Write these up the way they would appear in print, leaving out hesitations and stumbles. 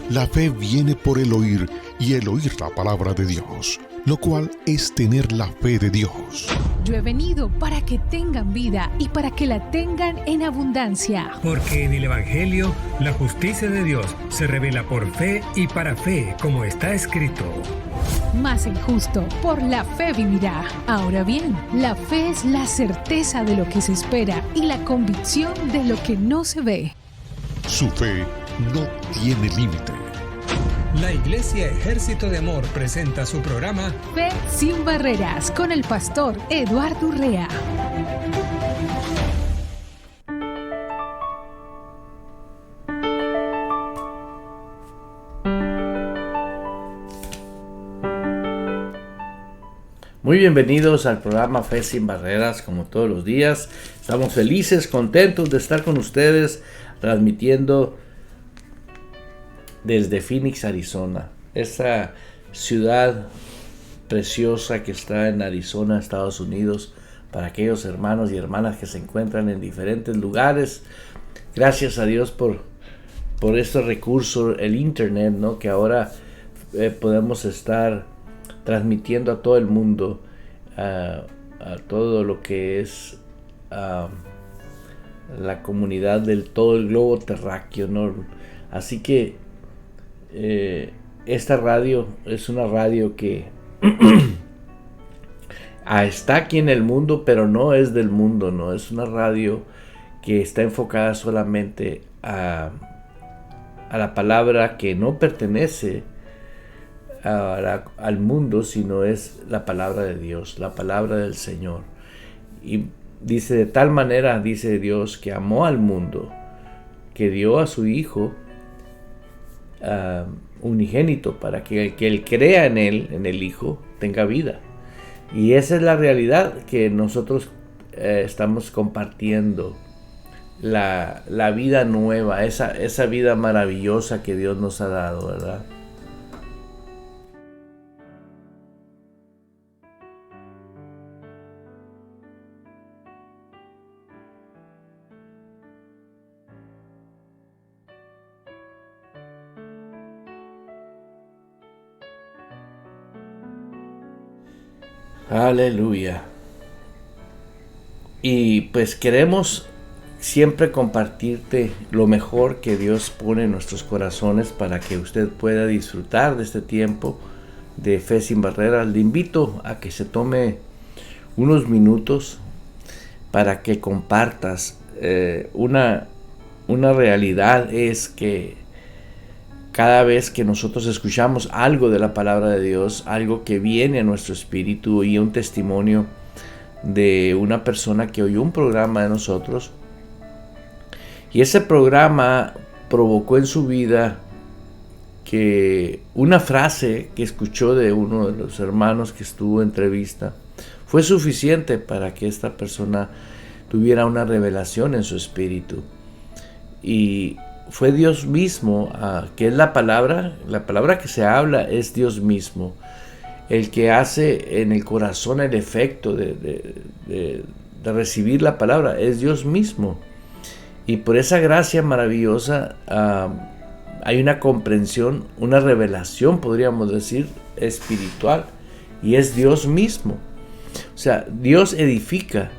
La fe viene por el oír y el oír la palabra de Dios, lo cual es tener la fe de Dios. Yo he venido para que tengan vida y para que la tengan en abundancia. Porque en el Evangelio la justicia de Dios se revela por fe y para fe, como está escrito. Mas el justo por la fe vivirá. Ahora bien, la fe es la certeza de lo que se espera y la convicción de lo que no se ve. Su fe no tiene límite. La Iglesia Ejército de Amor presenta su programa Fe sin Barreras con el pastor Eduardo Urrea. Muy bienvenidos al programa Fe sin Barreras, como todos los días. Estamos felices, contentos de estar con ustedes, transmitiendo desde Phoenix, Arizona. Esa ciudad preciosa que está en Arizona, Estados Unidos, para aquellos hermanos y hermanas que se encuentran en diferentes lugares. Gracias a Dios por este recurso, el internet, ¿no? Que ahora podemos estar transmitiendo a todo el mundo, a todo lo que es la comunidad del todo el globo terráqueo, ¿no? Así que esta radio es una radio que está aquí en el mundo, pero no es del mundo, ¿no? Es una radio que está enfocada solamente a la palabra que no pertenece al mundo, sino es la palabra de Dios, la palabra del Señor. Y dice, de tal manera, dice Dios, que amó al mundo, que dio a su Hijo unigénito, para que el que él crea en él, en el Hijo, tenga vida. Y esa es la realidad que nosotros estamos compartiendo, la vida nueva, esa vida maravillosa que Dios nos ha dado, ¿verdad? Aleluya. Y pues queremos siempre compartirte lo mejor que Dios pone en nuestros corazones para que usted pueda disfrutar de este tiempo de Fe sin Barreras. Le invito a que se tome unos minutos para que compartas. Una realidad es que cada vez que nosotros escuchamos algo de la palabra de Dios, algo que viene a nuestro espíritu y un testimonio de una persona que oyó un programa de nosotros, y ese programa provocó en su vida que una frase que escuchó de uno de los hermanos que estuvo en entrevista fue suficiente para que esta persona tuviera una revelación en su espíritu. Y fue Dios mismo, que es la palabra que se habla es Dios mismo, el que hace en el corazón el efecto de recibir la palabra, es Dios mismo. Y por esa gracia maravillosa hay una comprensión, una revelación, podríamos decir, espiritual, y es Dios mismo. O sea, Dios edifica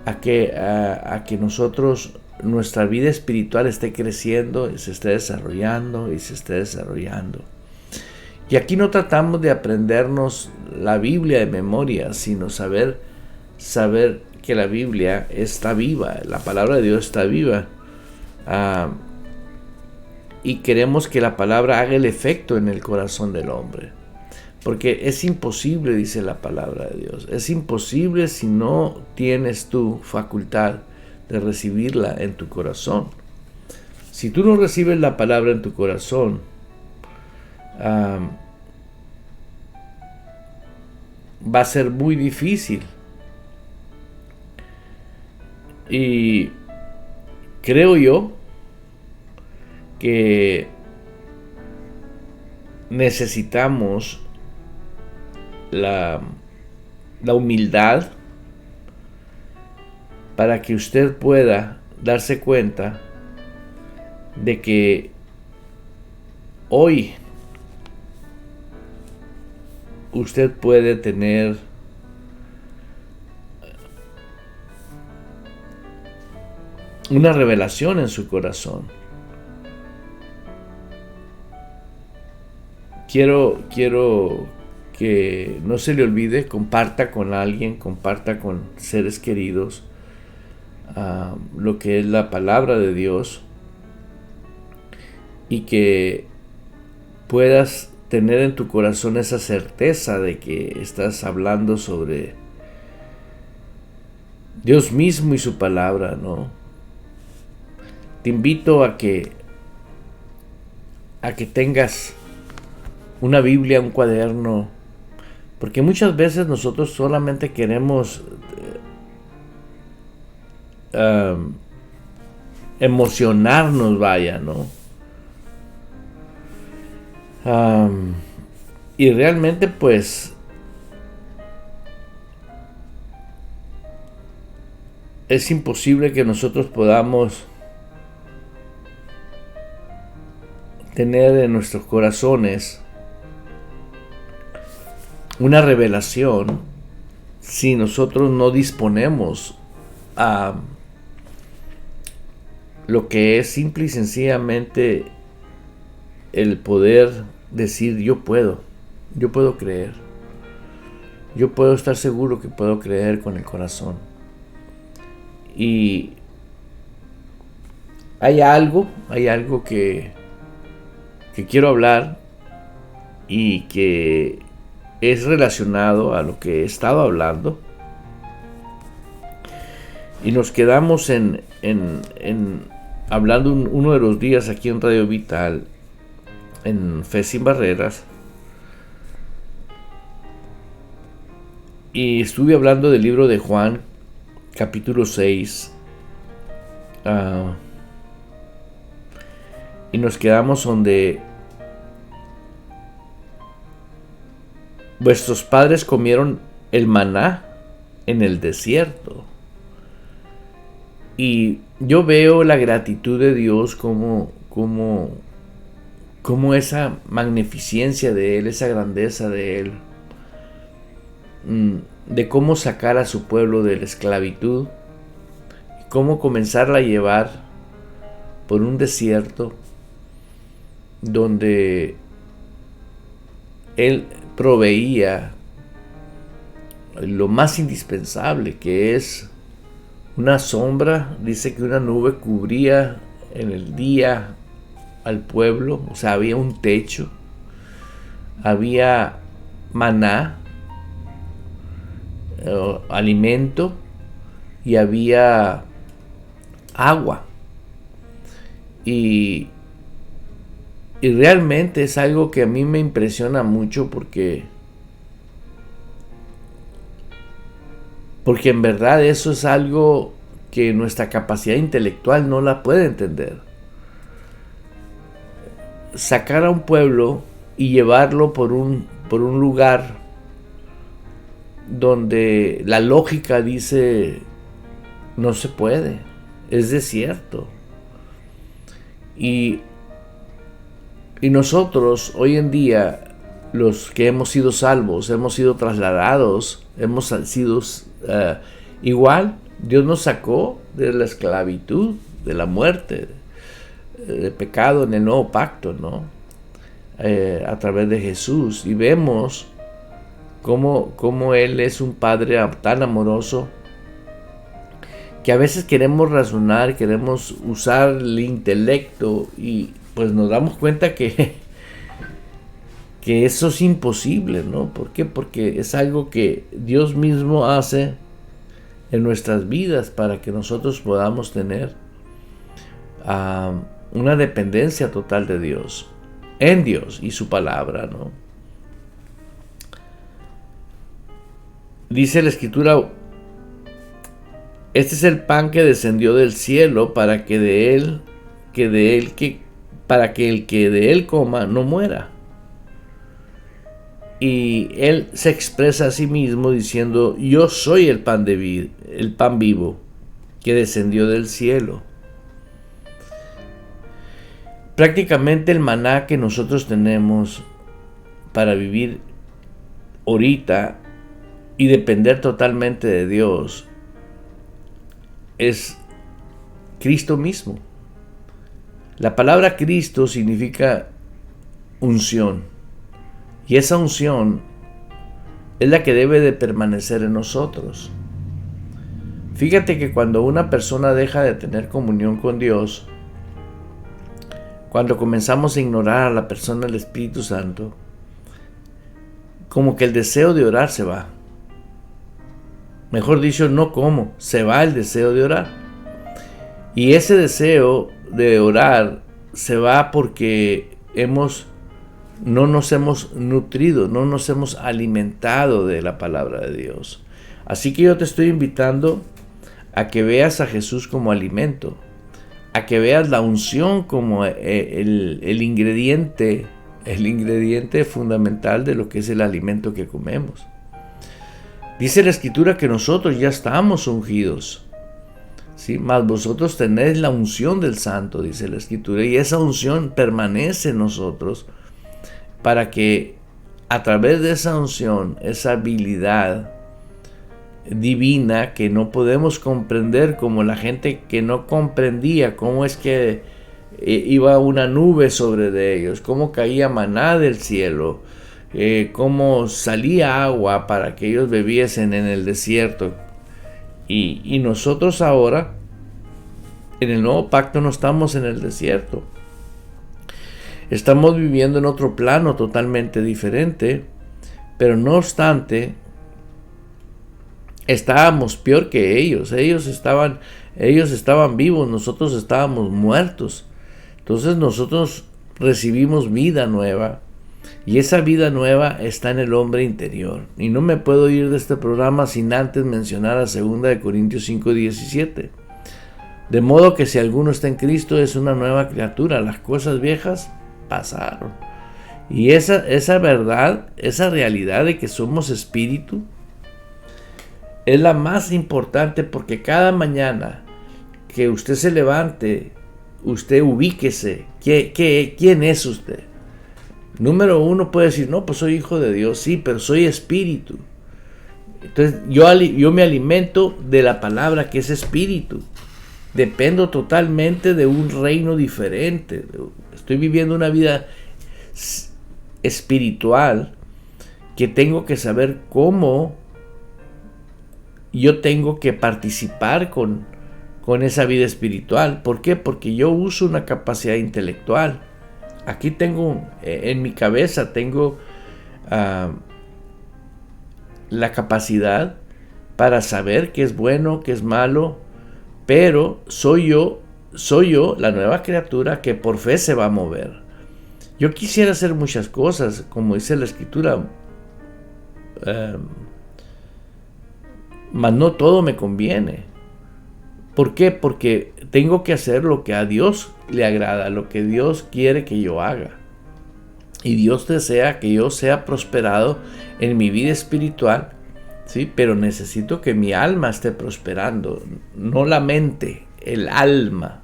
a que nosotros, nuestra vida espiritual esté creciendo y se esté desarrollando y se esté desarrollando. Y aquí no tratamos de aprendernos la Biblia de memoria, sino saber que la Biblia está viva, la palabra de Dios está viva. Y queremos que la palabra haga el efecto en el corazón del hombre. Porque es imposible, dice la palabra de Dios, es imposible si no tienes tu facultad de recibirla en tu corazón. Si tú no recibes la palabra en tu corazón, va a ser muy difícil. Y creo yo que necesitamos la humildad para que usted pueda darse cuenta de que hoy usted puede tener una revelación en su corazón. Quiero que no se le olvide, comparta con alguien, comparta con seres queridos lo que es la palabra de Dios, y que puedas tener en tu corazón esa certeza de que estás hablando sobre Dios mismo y su palabra, ¿no? Te invito a que tengas una Biblia, un cuaderno, porque muchas veces nosotros solamente queremos emocionarnos, vaya, ¿no? Y realmente pues es imposible que nosotros podamos tener en nuestros corazones una revelación si nosotros no disponemos a lo que es simple y sencillamente el poder decir yo puedo creer, yo puedo estar seguro que puedo creer con el corazón. Y hay algo que quiero hablar y que es relacionado a lo que he estado hablando, y nos quedamos en hablando uno de los días aquí en Radio Vital, en Fe Sin Barreras, y estuve hablando del libro de Juan, capítulo 6, y nos quedamos donde vuestros padres comieron el maná en el desierto. Y yo veo la gratitud de Dios como esa magnificencia de Él, esa grandeza de Él, de cómo sacar a su pueblo de la esclavitud, cómo comenzarla a llevar por un desierto donde Él proveía lo más indispensable, que es una sombra. Dice que una nube cubría en el día al pueblo, o sea, había un techo, había maná, alimento, y había agua. Y realmente es algo que a mí me impresiona mucho, porque en verdad eso es algo que nuestra capacidad intelectual no la puede entender. Sacar a un pueblo y llevarlo por un lugar donde la lógica dice no se puede, es desierto. Y nosotros hoy en día, los que hemos sido salvos, hemos sido trasladados, hemos sido igual. Dios nos sacó de la esclavitud, de la muerte, de pecado en el nuevo pacto, ¿no? A través de Jesús. Y vemos cómo Él es un Padre tan amoroso, que a veces queremos razonar, queremos usar el intelecto, y pues nos damos cuenta que eso es imposible, ¿no? ¿Por qué? Porque es algo que Dios mismo hace en nuestras vidas para que nosotros podamos tener una dependencia total de Dios, en Dios y su palabra, ¿no? Dice la Escritura: este es el pan que descendió del cielo para que el que de él coma no muera. Y Él se expresa a sí mismo diciendo: yo soy el pan vivo que descendió del cielo. prácticamente el maná que nosotros tenemos para vivir ahorita y depender totalmente de Dios es Cristo mismo. La palabra Cristo significa unción, y esa unción es la que debe de permanecer en nosotros. Fíjate que cuando una persona deja de tener comunión con Dios, cuando comenzamos a ignorar a la persona del Espíritu Santo, como que el deseo de orar se va. Mejor dicho, no como, se va el deseo de orar. Y ese deseo de orar se va porque no nos hemos nutrido, no nos hemos alimentado de la palabra de Dios. Así que yo te estoy invitando a que veas a Jesús como alimento, a que veas la unción como el ingrediente fundamental de lo que es el alimento que comemos. Dice la Escritura que nosotros ya estamos ungidos, ¿sí? Mas vosotros tenéis la unción del Santo, dice la Escritura, y esa unción permanece en nosotros para que a través de esa unción, esa habilidad divina que no podemos comprender, como la gente que no comprendía cómo es que iba una nube sobre de ellos, cómo caía maná del cielo, cómo salía agua para que ellos bebiesen en el desierto. Y nosotros ahora, en el nuevo pacto, no estamos en el desierto. Estamos viviendo en otro plano totalmente diferente, pero no obstante, estábamos peor que ellos. Ellos estaban vivos, nosotros estábamos muertos. Entonces nosotros recibimos vida nueva, y esa vida nueva está en el hombre interior. Y no me puedo ir de este programa sin antes mencionar a 2 Corintios 5:17. De modo que si alguno está en Cristo, es una nueva criatura, las cosas viejas pasaron. Y esa verdad, esa realidad de que somos espíritu, es la más importante, porque cada mañana que usted se levante, usted ubíquese. ¿Quién es usted? Número uno, puede decir, no, pues soy hijo de Dios, sí, pero soy espíritu. Entonces yo me alimento de la palabra que es espíritu. Dependo totalmente de un reino diferente. Estoy viviendo una vida espiritual que tengo que saber cómo yo tengo que participar con esa vida espiritual. ¿Por qué? Porque yo uso una capacidad intelectual. Aquí tengo, en mi cabeza tengo la capacidad para saber qué es bueno, qué es malo, pero soy yo la nueva criatura que por fe se va a mover. Yo quisiera hacer muchas cosas, como dice la Escritura, mas no todo me conviene. ¿Por qué? Porque tengo que hacer lo que a Dios le agrada, lo que Dios quiere que yo haga. Y Dios desea que yo sea prosperado en mi vida espiritual, ¿sí? Pero necesito que mi alma esté prosperando, no la mente, el alma.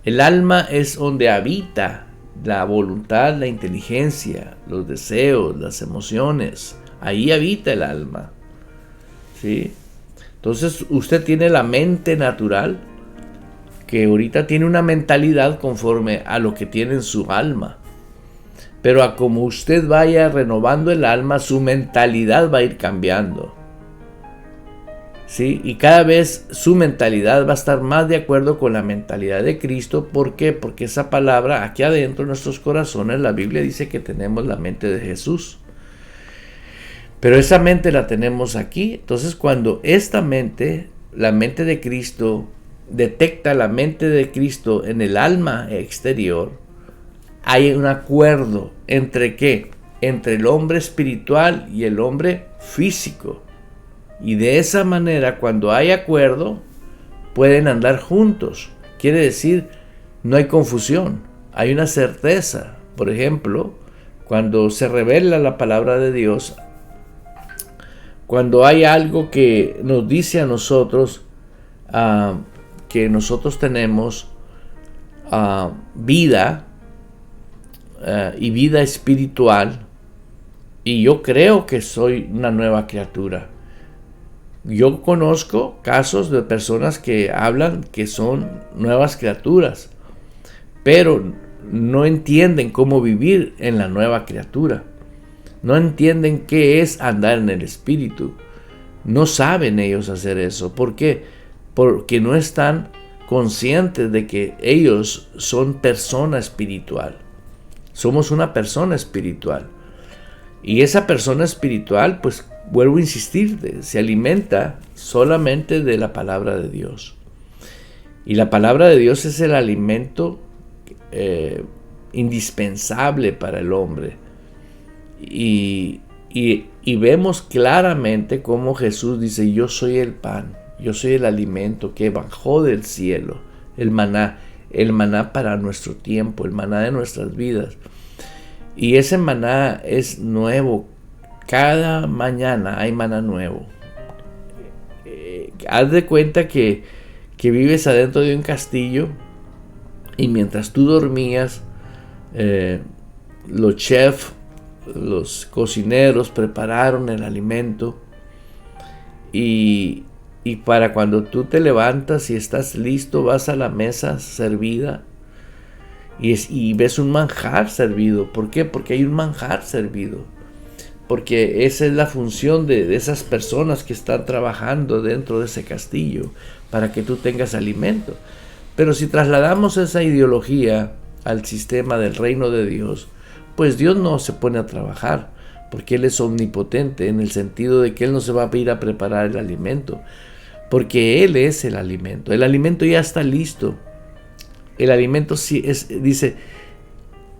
El alma es donde habita la voluntad, la inteligencia, los deseos, las emociones. Ahí habita el alma, ¿sí? Entonces usted tiene la mente natural, que ahorita tiene una mentalidad conforme a lo que tiene en su alma. Pero a como usted vaya renovando el alma, su mentalidad va a ir cambiando, ¿sí? Y cada vez su mentalidad va a estar más de acuerdo con la mentalidad de Cristo. ¿Por qué? Porque esa palabra, aquí adentro de nuestros corazones, la Biblia dice que tenemos la mente de Jesús. Pero esa mente la tenemos aquí. Entonces cuando esta mente, la mente de Cristo, detecta la mente de Cristo en el alma exterior, hay un acuerdo entre ¿qué? Entre el hombre espiritual y el hombre físico. Y de esa manera, cuando hay acuerdo, pueden andar juntos. Quiere decir, no hay confusión, hay una certeza. Por ejemplo, cuando se revela la palabra de Dios, cuando hay algo que nos dice a nosotros que nosotros tenemos vida, y vida espiritual, y yo creo que soy una nueva criatura. Yo conozco casos de personas que hablan que son nuevas criaturas, pero no entienden cómo vivir en la nueva criatura. No entienden qué es andar en el Espíritu. No saben ellos hacer eso. ¿Por qué? Porque no están conscientes de que ellos son persona espiritual. Somos una persona espiritual. Y esa persona espiritual, pues vuelvo a insistir, se alimenta solamente de la palabra de Dios. Y la palabra de Dios es el alimento indispensable para el hombre. Y vemos claramente cómo Jesús dice: yo soy el pan, yo soy el alimento que bajó del cielo, el maná para nuestro tiempo, el maná de nuestras vidas. Y ese maná es nuevo. Cada mañana hay maná nuevo. Haz de cuenta que vives adentro de un castillo, y mientras tú dormías, los chefs, los cocineros prepararon el alimento, y para cuando tú te levantas y estás listo, vas a la mesa servida y ves un manjar servido. ¿Por qué? Porque hay un manjar servido. Porque esa es la función de esas personas que están trabajando dentro de ese castillo, para que tú tengas alimento. Pero si trasladamos esa ideología al sistema del reino de Dios, pues Dios no se pone a trabajar, porque Él es omnipotente, en el sentido de que Él no se va a ir a preparar el alimento, porque Él es el alimento. El alimento ya está listo. El alimento dice,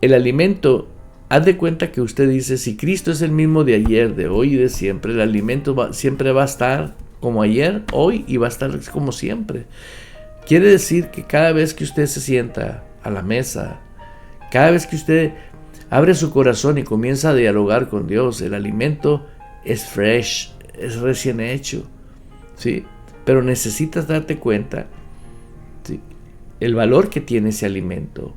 el alimento, haz de cuenta que usted dice: si Cristo es el mismo de ayer, de hoy y de siempre, el alimento siempre va a estar como ayer, hoy, y va a estar como siempre. Quiere decir que cada vez que usted se sienta a la mesa, cada vez que usted abre su corazón y comienza a dialogar con Dios, el alimento es fresh, es recién hecho, ¿sí? Pero necesitas darte cuenta, ¿sí?, el valor que tiene ese alimento.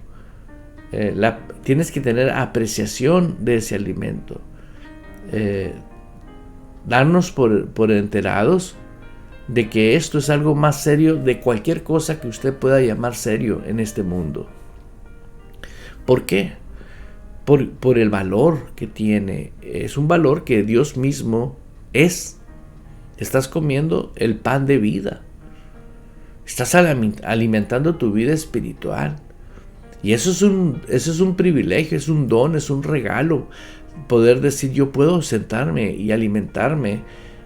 Tienes que tener apreciación de ese alimento. Darnos por enterados de que esto es algo más serio de cualquier cosa que usted pueda llamar serio en este mundo. ¿Por qué? Por el valor que tiene. Es un valor que Dios mismo es. Estás comiendo el pan de vida. Estás alimentando tu vida espiritual. Y eso es un privilegio, es un don, es un regalo. Poder decir: yo puedo sentarme y alimentarme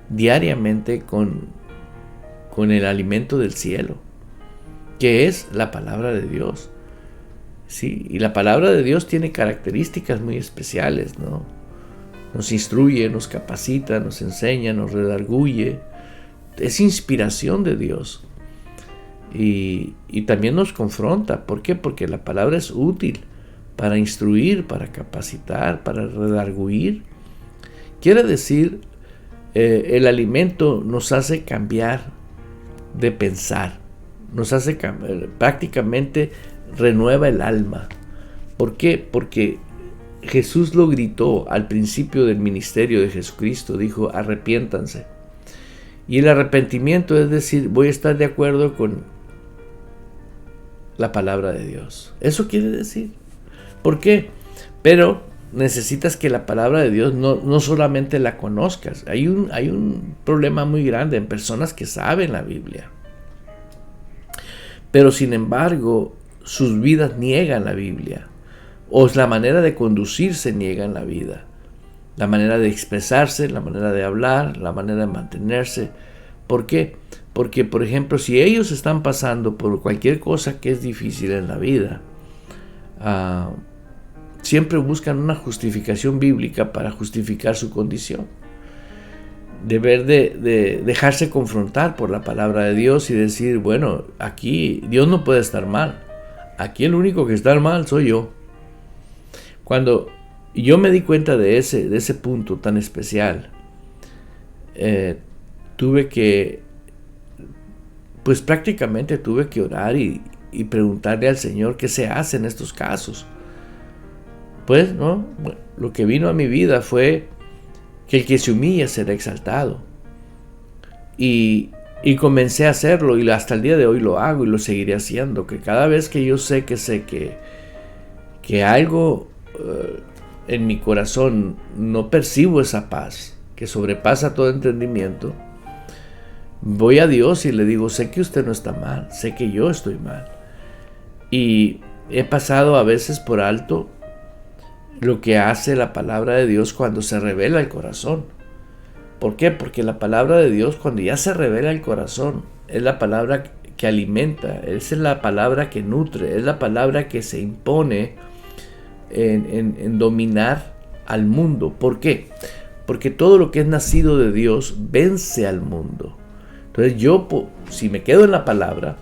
diariamente con el alimento del cielo, que es la palabra de Dios. Sí, y la palabra de Dios tiene características muy especiales, ¿no? Nos instruye, nos capacita, nos enseña, nos redarguye. Es inspiración de Dios. Y también nos confronta. ¿Por qué? Porque la palabra es útil para instruir, para capacitar, para redarguir. Quiere decir, el alimento nos hace cambiar de pensar. Nos hace prácticamente renueva el alma. ¿Por qué? Porque Jesús lo gritó al principio del ministerio de Jesucristo. Dijo: arrepiéntanse. Y el arrepentimiento es decir: voy a estar de acuerdo con la palabra de Dios. Eso quiere decir. ¿Por qué? Pero necesitas que la palabra de Dios no solamente la conozcas. Hay un problema muy grande en personas que saben la Biblia, pero sin embargo sus vidas niegan la Biblia, o la manera de conducirse niegan la vida, la manera de expresarse, la manera de hablar, la manera de mantenerse. ¿Por qué? Porque, por ejemplo, si ellos están pasando por cualquier cosa que es difícil en la vida, siempre buscan una justificación bíblica para justificar su condición. Deber de dejarse confrontar por la palabra de Dios y decir: bueno, aquí Dios no puede estar mal. Aquí el único que está mal soy yo. Cuando yo me di cuenta de ese punto tan especial, prácticamente tuve que orar y preguntarle al Señor qué se hace en estos casos. Pues, ¿no? Bueno, lo que vino a mi vida fue que el que se humilla será exaltado. Y comencé a hacerlo, y hasta el día de hoy lo hago y lo seguiré haciendo. Que cada vez que yo sé que algo en mi corazón no percibo esa paz que sobrepasa todo entendimiento, voy a Dios y le digo: sé que usted no está mal, sé que yo estoy mal. Y he pasado a veces por alto lo que hace la palabra de Dios cuando se revela el corazón. ¿Por qué? Porque la palabra de Dios, cuando ya se revela el corazón, es la palabra que alimenta, es la palabra que nutre, es la palabra que se impone en dominar al mundo. ¿Por qué? Porque todo lo que es nacido de Dios vence al mundo. Entonces yo, si me quedo en la palabra,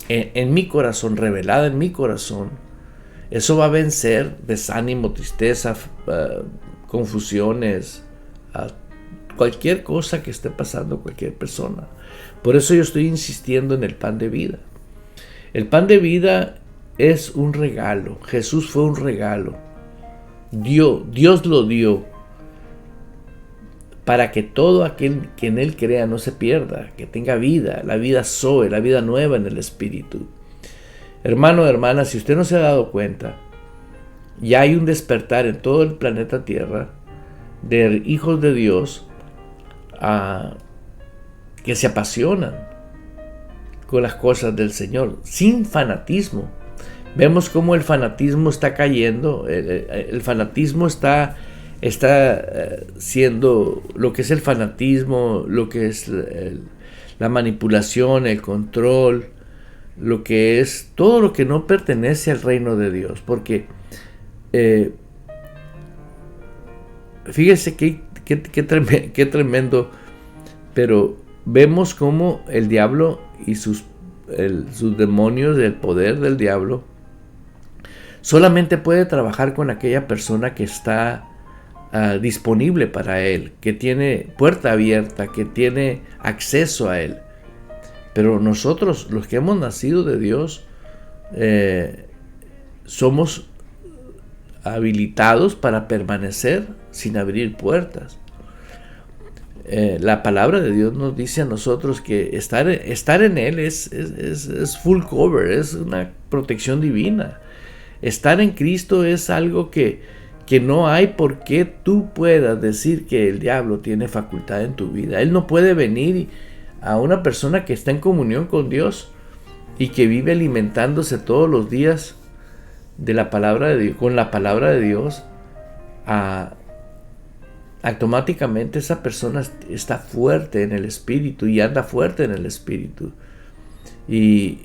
en mi corazón, revelada en mi corazón, eso va a vencer desánimo, tristeza, confusiones, cualquier cosa que esté pasando cualquier persona. Por eso yo estoy insistiendo en el pan de vida. El pan de vida es un regalo. Jesús fue un regalo. Dios lo dio para que todo aquel que en Él crea no se pierda, que tenga vida, la vida Zoe, la vida nueva en el Espíritu. Hermano, hermana, si usted no se ha dado cuenta, ya hay un despertar en todo el planeta Tierra de hijos de Dios que se apasionan con las cosas del Señor, sin fanatismo. Vemos cómo el fanatismo está cayendo, el fanatismo está siendo lo que es el fanatismo, lo que es la manipulación, el control, lo que es todo lo que no pertenece al reino de Dios. Porque fíjese qué tremendo, pero vemos cómo el diablo y sus demonios, el poder del diablo, solamente puede trabajar con aquella persona que está disponible para él, que tiene puerta abierta, que tiene acceso a él. Pero nosotros, los que hemos nacido de Dios, somos habilitados para permanecer sin abrir puertas. La palabra de Dios nos dice a nosotros que estar en Él es full cover, es una protección divina. Estar en Cristo es algo que no hay por qué tú puedas decir que el diablo tiene facultad en tu vida. Él no puede venir a una persona que está en comunión con Dios y que vive alimentándose todos los días de la palabra de Dios, con la palabra de Dios. Automáticamente esa persona está fuerte en el espíritu y anda fuerte en el espíritu. Y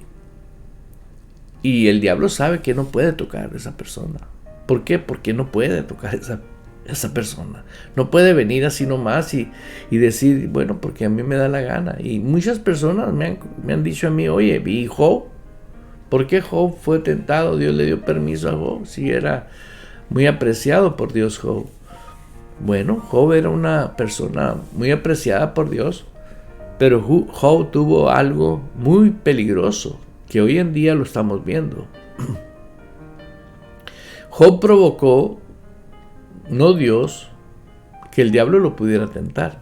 el diablo sabe que no puede tocar a esa persona. ¿Por qué? Porque no puede tocar a esa persona. No puede venir así nomás y decir, bueno, porque a mí me da la gana. Y muchas personas me han dicho a mí: oye, ¿y Job? ¿Por qué Job fue tentado? Dios le dio permiso a Job, si era muy apreciado por Dios Job. Bueno, Job era una persona muy apreciada por Dios, pero Job tuvo algo muy peligroso que hoy en día lo estamos viendo. Job provocó, no Dios, que el diablo lo pudiera tentar.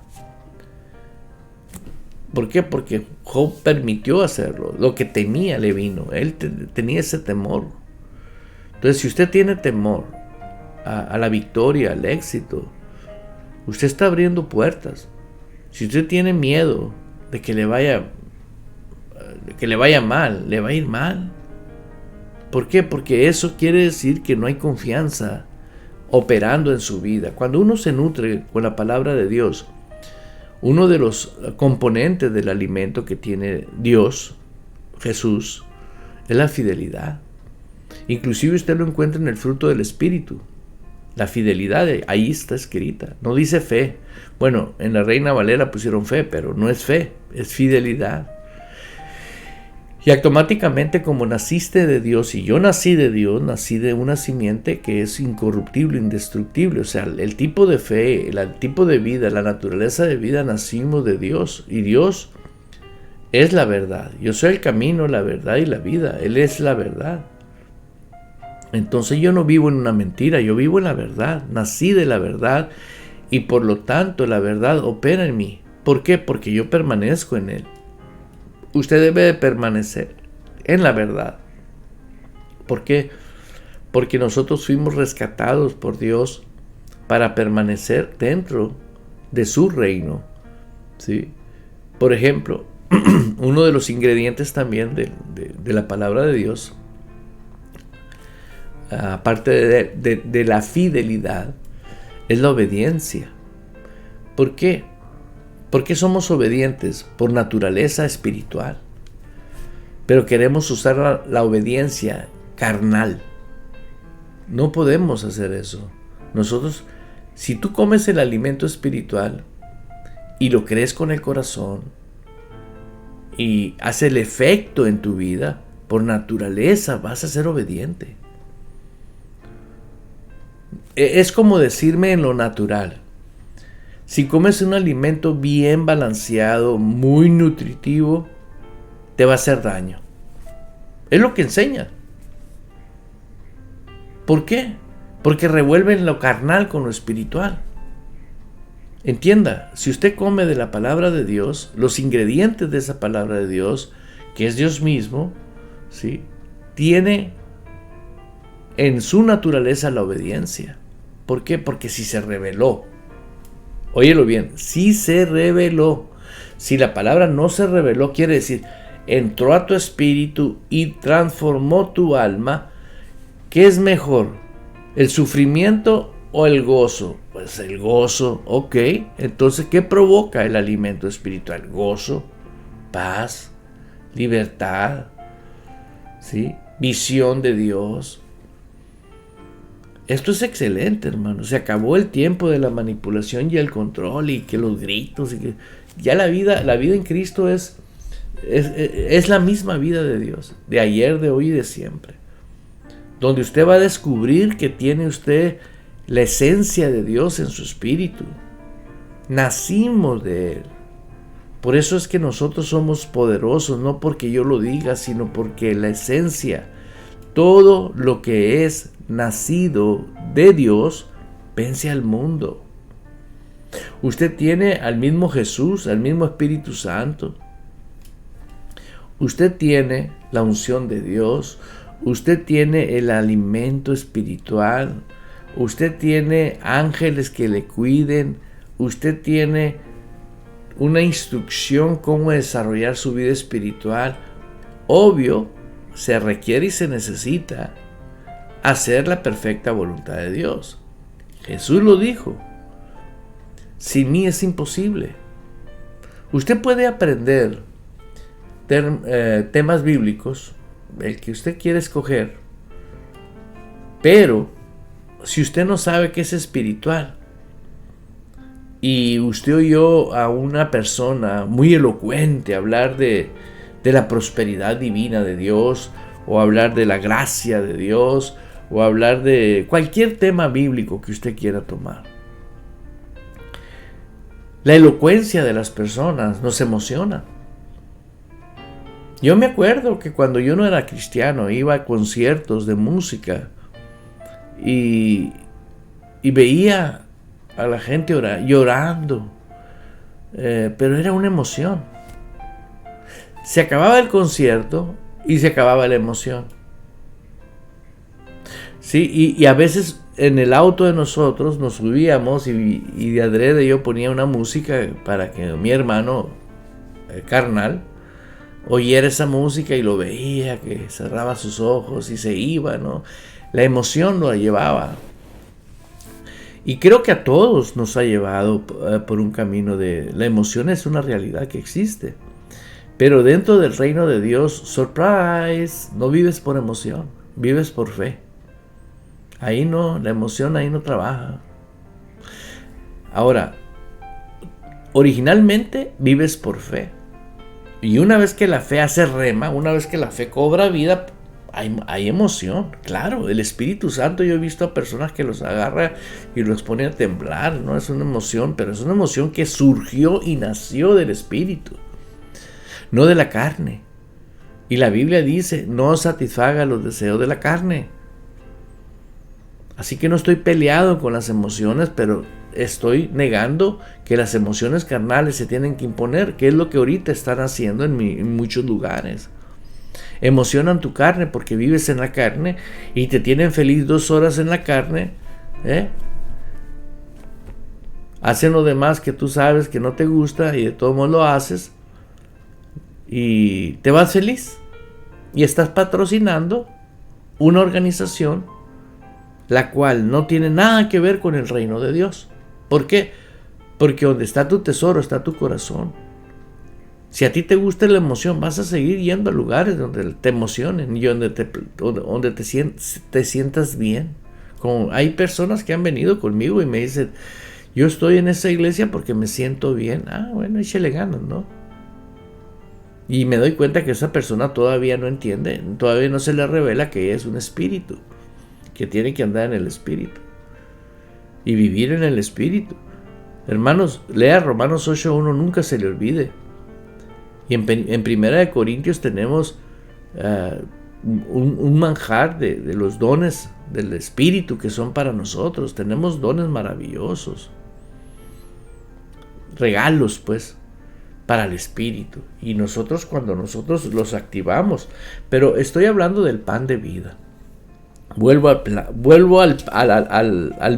¿Por qué? Porque Job permitió hacerlo. Lo que temía le vino. Él tenía ese temor. Entonces, si usted tiene temor a la victoria, al éxito, usted está abriendo puertas. Si usted tiene miedo de que le vaya mal, le va a ir mal. ¿Por qué? Porque eso quiere decir que no hay confianza operando en su vida. Cuando uno se nutre con la palabra de Dios, uno de los componentes del alimento que tiene Dios, Jesús, es la fidelidad. Inclusive usted lo encuentra en el fruto del Espíritu. La fidelidad, ahí está escrita. No dice fe. Bueno, en la Reina Valera pusieron fe, pero no es fe, es fidelidad. Y automáticamente, como naciste de Dios, y yo nací de Dios, nací de una simiente que es incorruptible, indestructible. O sea, el tipo de fe, el tipo de vida, la naturaleza de vida, nacimos de Dios. Y Dios es la verdad. Yo soy el camino, la verdad y la vida. Él es la verdad. Entonces yo no vivo en una mentira, yo vivo en la verdad, nací de la verdad y por lo tanto la verdad opera en mí. ¿Por qué? Porque yo permanezco en Él. Usted debe de permanecer en la verdad. ¿Por qué? Porque nosotros fuimos rescatados por Dios para permanecer dentro de su reino, ¿sí? Por ejemplo, uno de los ingredientes también de la palabra de Dios, aparte de la fidelidad, es la obediencia. ¿Por qué? Porque somos obedientes por naturaleza espiritual, pero queremos usar la obediencia carnal. No podemos hacer eso. Nosotros, si tú comes el alimento espiritual y lo crees con el corazón y hace el efecto en tu vida, por naturaleza vas a ser obediente. Es como decirme en lo natural. Si comes un alimento bien balanceado, muy nutritivo, te va a hacer daño. Es lo que enseña. ¿Por qué? Porque revuelven lo carnal con lo espiritual. Entienda, si usted come de la palabra de Dios, los ingredientes de esa palabra de Dios, que es Dios mismo, ¿sí?, tiene en su naturaleza la obediencia. ¿Por qué? Porque si se reveló, óyelo bien, si se reveló, si la palabra no se reveló, quiere decir, entró a tu espíritu y transformó tu alma. ¿Qué es mejor? ¿El sufrimiento o el gozo? Pues el gozo, ok. Entonces, ¿qué provoca el alimento espiritual? Gozo, paz, libertad, ¿sí?, visión de Dios. Esto es excelente, hermano. Se acabó el tiempo de la manipulación y el control y que los gritos. Y que ya la vida en Cristo es la misma vida de Dios, de ayer, de hoy y de siempre. Donde usted va a descubrir que tiene usted la esencia de Dios en su espíritu. Nacimos de Él. Por eso es que nosotros somos poderosos, no porque yo lo diga, sino porque la esencia, todo lo que es nacido de Dios, vence al mundo. Usted tiene al mismo Jesús, al mismo Espíritu Santo. Usted tiene la unción de Dios. Usted tiene el alimento espiritual. Usted tiene ángeles que le cuiden. Usted tiene una instrucción cómo desarrollar su vida espiritual. Obvio, se requiere y se necesita hacer la perfecta voluntad de Dios. Jesús lo dijo. Sin mí es imposible. Usted puede aprender temas bíblicos, el que usted quiere escoger, pero si usted no sabe qué es espiritual y usted oyó a una persona muy elocuente hablar de la prosperidad divina de Dios, o hablar de la gracia de Dios, o hablar de cualquier tema bíblico que usted quiera tomar, la elocuencia de las personas nos emociona. Yo me acuerdo que cuando yo no era cristiano, iba a conciertos de música y veía a la gente llorando, pero era una emoción. Se acababa el concierto y se acababa la emoción. Sí, y a veces en el auto de nosotros nos subíamos y de adrede yo ponía una música para que mi hermano carnal oyera esa música y lo veía, que cerraba sus ojos y se iba, ¿no? La emoción lo llevaba. Y creo que a todos nos ha llevado por un camino de... La emoción es una realidad que existe. Pero dentro del reino de Dios, surprise, no vives por emoción, vives por fe. Ahí no, la emoción ahí no trabaja. Ahora, originalmente vives por fe. Y una vez que la fe hace rema, una vez que la fe cobra vida, hay emoción. Claro, el Espíritu Santo, yo he visto a personas que los agarra y los pone a temblar. No es una emoción, pero es una emoción que surgió y nació del Espíritu, no de la carne. Y la Biblia dice, no satisfaga los deseos de la carne. Así que no estoy peleado con las emociones, pero estoy negando que las emociones carnales se tienen que imponer, que es lo que ahorita están haciendo en muchos lugares. Emocionan tu carne porque vives en la carne y te tienen feliz 2 horas en la carne, hacen lo demás que tú sabes que no te gusta y de todo modo lo haces y te vas feliz y estás patrocinando una organización la cual no tiene nada que ver con el reino de Dios. ¿Por qué? Porque donde está tu tesoro está tu corazón. Si a ti te gusta la emoción, vas a seguir yendo a lugares donde te emocionen y donde te sientas bien. Como hay personas que han venido conmigo y me dicen, yo estoy en esa iglesia porque me siento bien. Bueno, échale ganas, ¿no? Y me doy cuenta que esa persona todavía no entiende, todavía no se le revela que ella es un espíritu, que tiene que andar en el espíritu y vivir en el espíritu. Hermanos, lea Romanos 8:1, nunca se le olvide. Y en 1 Corintios tenemos un manjar de los dones del espíritu que son para nosotros. Tenemos dones maravillosos, regalos pues para el espíritu, y nosotros cuando nosotros los activamos. Pero estoy hablando del pan de vida. Vuelvo al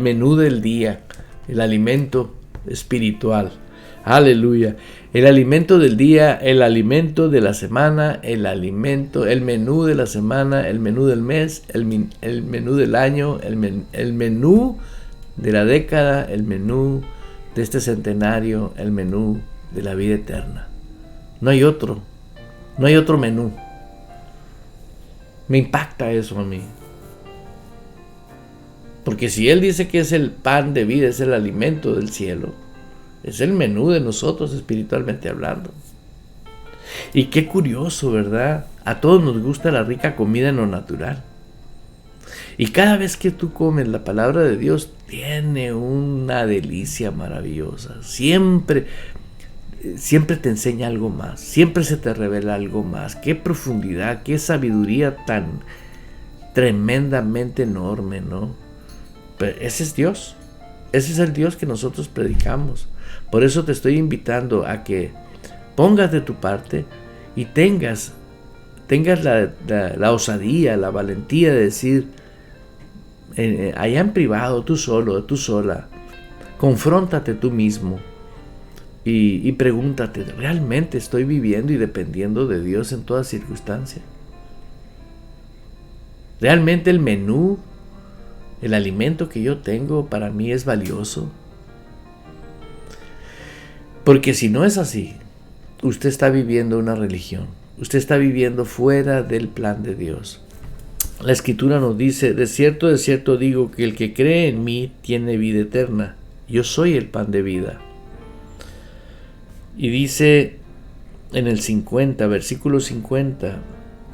menú del día, el alimento espiritual. Aleluya. El alimento del día, el alimento de la semana, el menú de la semana, el menú del mes, el menú del año, el menú de la década, el menú de este centenario, el menú de la vida eterna. No hay otro menú. Me impacta eso a mí. Porque si Él dice que es el pan de vida, es el alimento del cielo, es el menú de nosotros espiritualmente hablando. Y qué curioso, ¿verdad? A todos nos gusta la rica comida en lo natural. Y cada vez que tú comes la palabra de Dios, tiene una delicia maravillosa. Siempre te enseña algo más. Siempre se te revela algo más. Qué profundidad, qué sabiduría tan tremendamente enorme, ¿no? Pero ese es Dios. Ese es el Dios que nosotros predicamos. Por eso te estoy invitando a que pongas de tu parte y tengas la osadía, la valentía de decir, allá en privado, tú solo, tú sola, confróntate tú mismo y pregúntate, ¿realmente estoy viviendo y dependiendo de Dios en toda circunstancia? ¿Realmente el menú, el alimento que yo tengo para mí es valioso? Porque si no es así, usted está viviendo una religión. Usted está viviendo fuera del plan de Dios. La Escritura nos dice, de cierto digo que el que cree en mí tiene vida eterna. Yo soy el pan de vida. Y dice en el 50, versículo 50,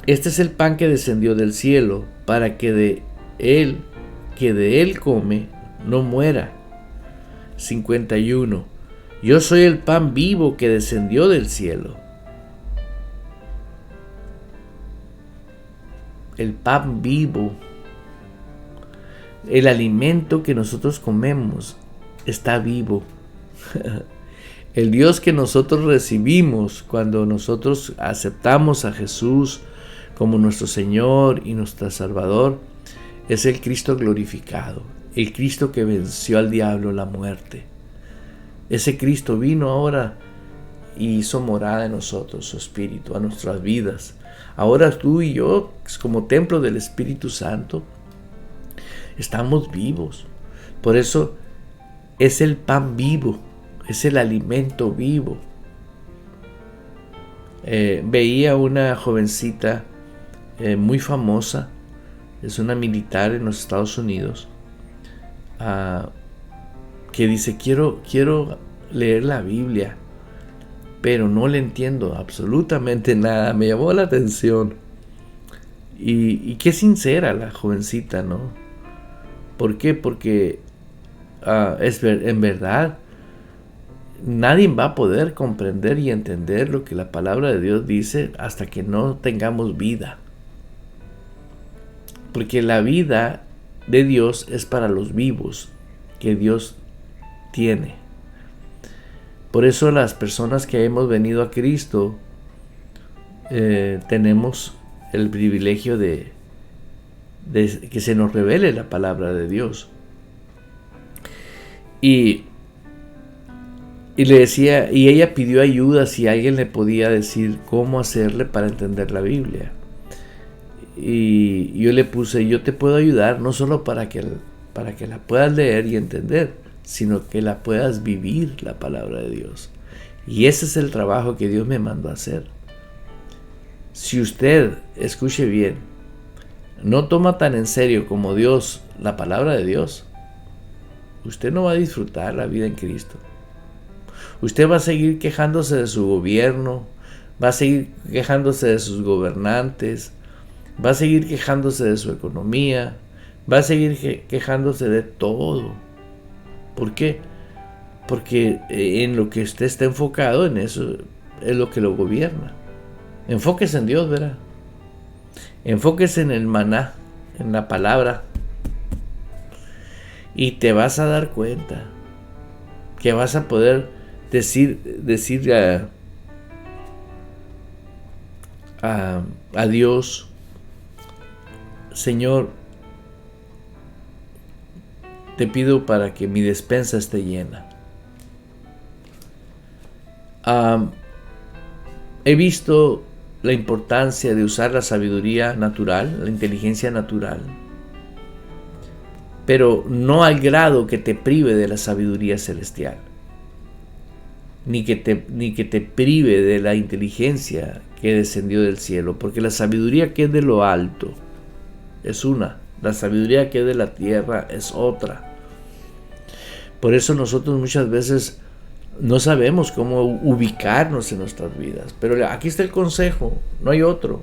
este es el pan que descendió del cielo, para que de él come, no muera. 51. Yo soy el pan vivo que descendió del cielo. El pan vivo, el alimento que nosotros comemos, está vivo. El Dios que nosotros recibimos cuando nosotros aceptamos a Jesús como nuestro Señor y nuestro Salvador, es el Cristo glorificado, el Cristo que venció al diablo, la muerte. Ese Cristo vino ahora y hizo morada en nosotros, su Espíritu, a nuestras vidas. Ahora tú y yo, como templo del Espíritu Santo, estamos vivos. Por eso es el pan vivo, es el alimento vivo. Veía una jovencita muy famosa, es una militar en los Estados Unidos, que dice, quiero leer la Biblia, pero no le entiendo absolutamente nada. Me llamó la atención. Y qué sincera la jovencita, ¿no? ¿Por qué? Porque en verdad nadie va a poder comprender y entender lo que la palabra de Dios dice hasta que no tengamos vida. Porque la vida de Dios es para los vivos que Dios tiene. Por eso las personas que hemos venido a Cristo tenemos el privilegio de que se nos revele la palabra de Dios. Y le decía, y ella pidió ayuda si alguien le podía decir cómo hacerle para entender la Biblia. Y yo le puse, yo te puedo ayudar no solo para que la puedas leer y entender, sino que la puedas vivir la palabra de Dios. Y ese es el trabajo que Dios me mandó a hacer. Si usted, escuche bien, no toma tan en serio como Dios la palabra de Dios, usted no va a disfrutar la vida en Cristo. Usted va a seguir quejándose de su gobierno, va a seguir quejándose de sus gobernantes, va a seguir quejándose de su economía, va a seguir quejándose de todo. ¿Por qué? Porque en lo que usted está enfocado, en eso es lo que lo gobierna. Enfóquese en Dios, ¿verdad? Enfóquese en el maná, en la palabra, y te vas a dar cuenta que vas a poder decir a Dios: Señor, te pido para que mi despensa esté llena. He visto la importancia de usar la sabiduría natural, la inteligencia natural, pero no al grado que te prive de la sabiduría celestial, ni que te prive de la inteligencia que descendió del cielo, porque la sabiduría que es de lo alto es una, la sabiduría que es de la tierra es otra. Por eso nosotros muchas veces no sabemos cómo ubicarnos en nuestras vidas, pero aquí está el consejo, no hay otro.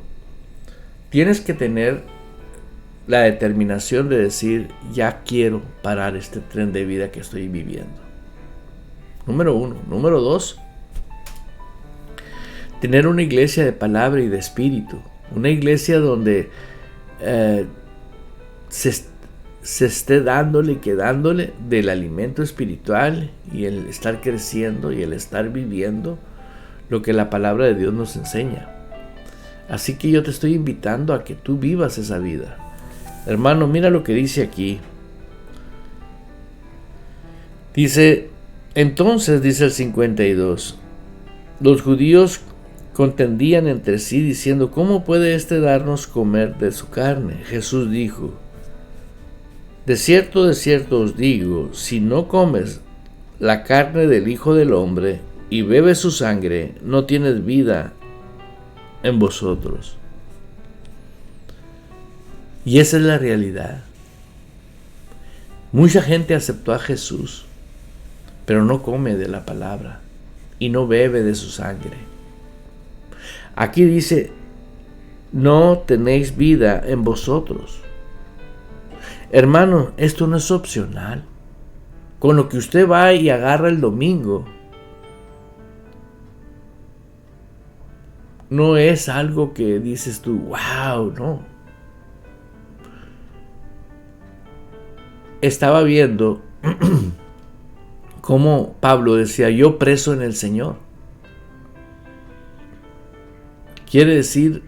Tienes que tener la determinación de decir: ya quiero parar este tren de vida que estoy viviendo. Número 1. Número 2, tener una iglesia de palabra y de espíritu, una iglesia donde se esté dándole del alimento espiritual y el estar creciendo y el estar viviendo lo que la palabra de Dios nos enseña. Así que yo te estoy invitando a que tú vivas esa vida. Hermano, mira lo que dice aquí. Entonces dice el 52, los judíos contendían entre sí diciendo: ¿cómo puede éste darnos comer de su carne? Jesús dijo: de cierto os digo, si no comes la carne del Hijo del Hombre y bebes su sangre, no tienes vida en vosotros. Y esa es la realidad. Mucha gente aceptó a Jesús, pero no come de la palabra y no bebe de su sangre. Aquí dice: no tenéis vida en vosotros. Hermano, esto no es opcional. Con lo que usted va y agarra el domingo, no es algo que dices tú: wow, no. Estaba viendo cómo Pablo decía: yo preso en el Señor. Quiere decir,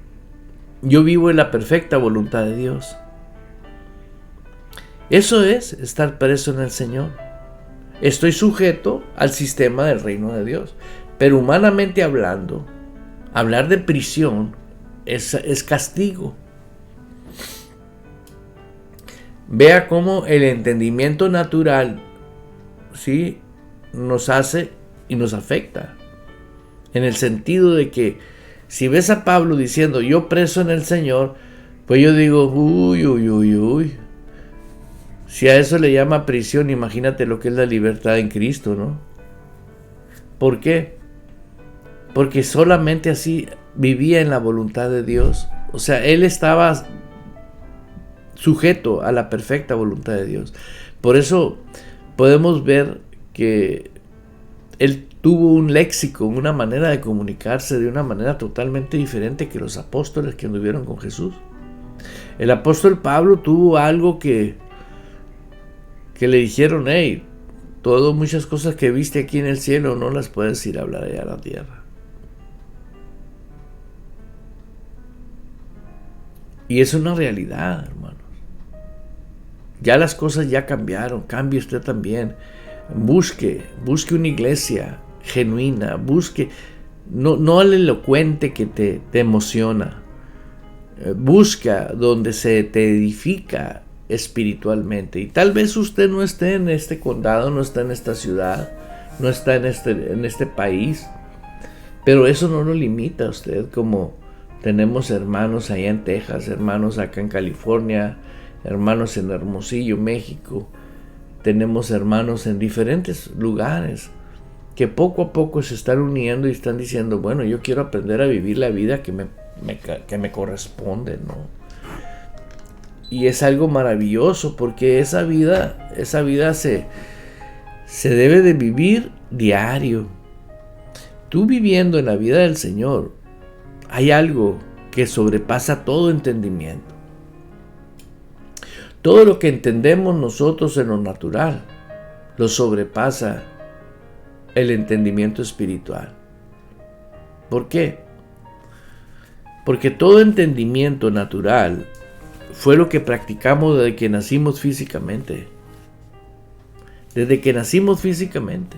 yo vivo en la perfecta voluntad de Dios. Eso es estar preso en el Señor. Estoy sujeto al sistema del reino de Dios. Pero humanamente hablando, hablar de prisión es castigo. Vea cómo el entendimiento natural, ¿sí?, nos hace y nos afecta. En el sentido de que si ves a Pablo diciendo: yo preso en el Señor, pues yo digo: uy. Si a eso le llama prisión, imagínate lo que es la libertad en Cristo, ¿no? ¿Por qué? Porque solamente así vivía en la voluntad de Dios. O sea, él estaba sujeto a la perfecta voluntad de Dios. Por eso podemos ver que él tuvo un léxico, una manera de comunicarse de una manera totalmente diferente que los apóstoles que anduvieron con Jesús. El apóstol Pablo tuvo algo que que le dijeron, hey, muchas cosas que viste aquí en el cielo no las puedes ir a hablar allá a la tierra. Y es una realidad, hermanos. Ya las cosas ya cambiaron, cambie usted también. Busque una iglesia genuina, busque, no al elocuente que te emociona. Busca donde se te edifica espiritualmente. Y tal vez usted no esté en este condado, no está en esta ciudad, no está en este país, pero eso no lo limita a usted, como tenemos hermanos allá en Texas, hermanos acá en California, hermanos en Hermosillo, México. Tenemos hermanos en diferentes lugares que poco a poco se están uniendo y están diciendo, bueno, yo quiero aprender a vivir la vida que me corresponde, ¿no? Y es algo maravilloso, porque esa vida se debe de vivir diario. Tú viviendo en la vida del Señor, hay algo que sobrepasa todo entendimiento. Todo lo que entendemos nosotros en lo natural lo sobrepasa el entendimiento espiritual. ¿Por qué? Porque todo entendimiento natural fue lo que practicamos desde que nacimos físicamente. Desde que nacimos físicamente.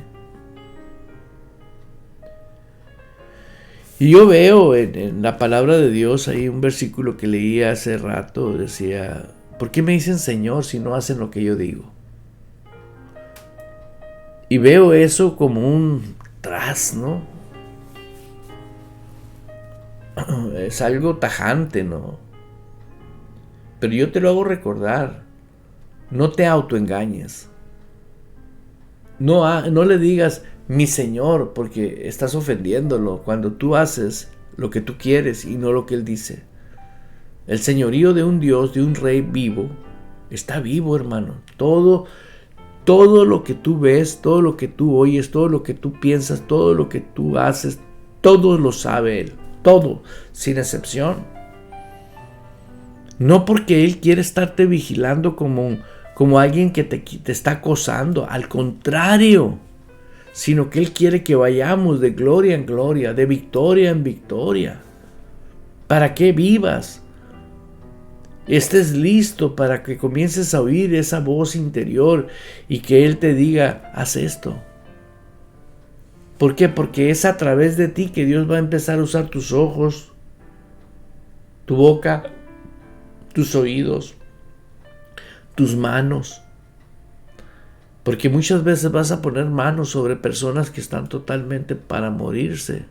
Y yo veo en la palabra de Dios, ahí un versículo que leí hace rato, decía, ¿por qué me dicen Señor si no hacen lo que yo digo? Y veo eso como un ¿no? Es algo tajante, ¿no? Pero yo te lo hago recordar. No te autoengañes. No le digas mi Señor, porque estás ofendiéndolo cuando tú haces lo que tú quieres y no lo que Él dice. El señorío de un Dios, de un Rey vivo, está vivo, hermano. Todo lo que tú ves, todo lo que tú oyes, todo lo que tú piensas, todo lo que tú haces, todo lo sabe Él. Todo, sin excepción. No porque Él quiere estarte vigilando como alguien que te está acosando. Al contrario, sino que Él quiere que vayamos de gloria en gloria, de victoria en victoria. ¿Para qué vivas? Estés listo para que comiences a oír esa voz interior y que Él te diga, haz esto. ¿Por qué? Porque es a través de ti que Dios va a empezar a usar tus ojos, tu boca, tus oídos, tus manos. Porque muchas veces vas a poner manos sobre personas que están totalmente para morirse.